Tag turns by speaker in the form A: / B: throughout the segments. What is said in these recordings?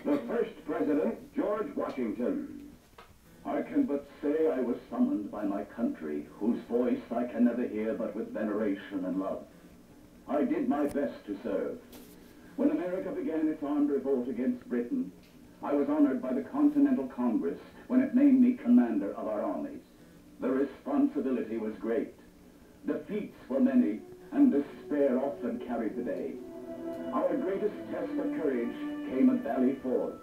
A: The first President, George Washington.
B: I can but say I was summoned by my country, whose voice I can never hear but with veneration and love. I did my best to serve. When America began its armed revolt against Britain, I was honored by the Continental Congress when it named me commander of our armies. The responsibility was great. Defeats were many, and despair often carried the day. Our greatest test of courage came at Valley Forge.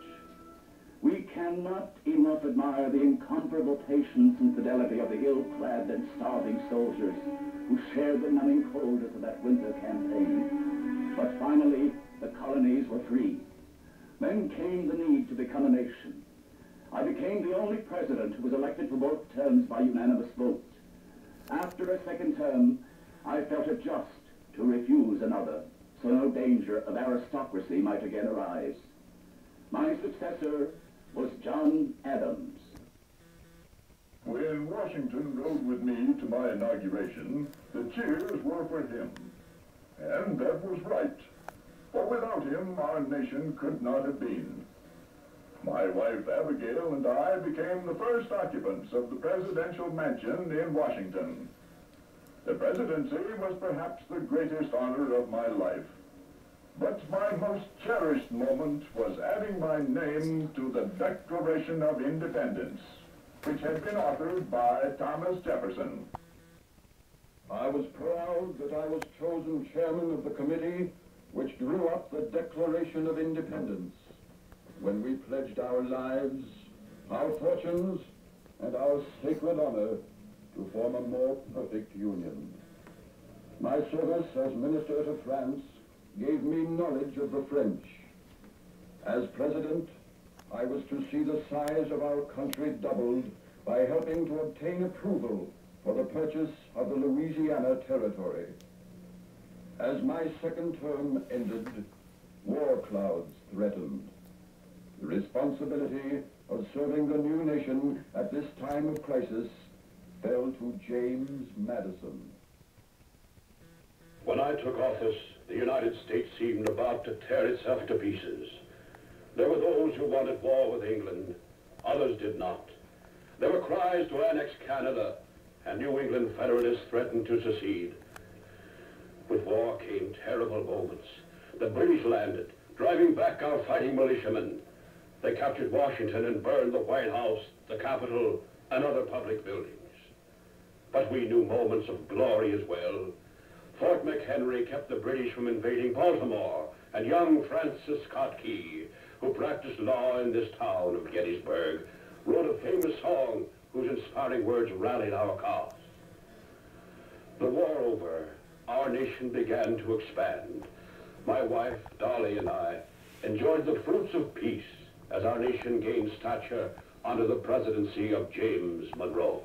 B: We cannot enough admire the incomparable patience and fidelity of the ill-clad and starving soldiers who shared the numbing cold of that winter campaign. But finally, the colonies were free. Then came the need to become a nation. I became the only president who was elected for both terms by unanimous vote. After a second term, I felt it just to refuse another, so no danger of aristocracy might again arise. My successor was John Adams.
C: When Washington rode with me to my inauguration, the cheers were for him. And that was right, for without him our nation could not have been. My wife Abigail and I became the first occupants of the presidential mansion in Washington. The presidency was perhaps the greatest honor of my life. But my most cherished moment was adding my name to the Declaration of Independence, which had been authored by Thomas Jefferson.
D: I was proud that I was chosen chairman of the committee which drew up the Declaration of Independence, when we pledged our lives, our fortunes, and our sacred honor to form a more perfect union. My service as minister to France gave me knowledge of the French. As president, I was to see the size of our country doubled by helping to obtain approval for the purchase of the Louisiana Territory. As my second term ended, war clouds threatened. The responsibility of serving the new nation at this time of crisis fell to James Madison.
E: When I took office, the United States seemed about to tear itself to pieces. There were those who wanted war with England. Others did not. There were cries to annex Canada, and New England Federalists threatened to secede. With war came terrible moments. The British landed, driving back our fighting militiamen. They captured Washington and burned the White House, the Capitol, and other public buildings. But we knew moments of glory as well. Fort McHenry kept the British from invading Baltimore, and young Francis Scott Key, who practiced law in this town of Gettysburg, wrote a famous song whose inspiring words rallied our cause. The war over, our nation began to expand. My wife, Dolly, and I enjoyed the fruits of peace as our nation gained stature under the presidency of James Monroe.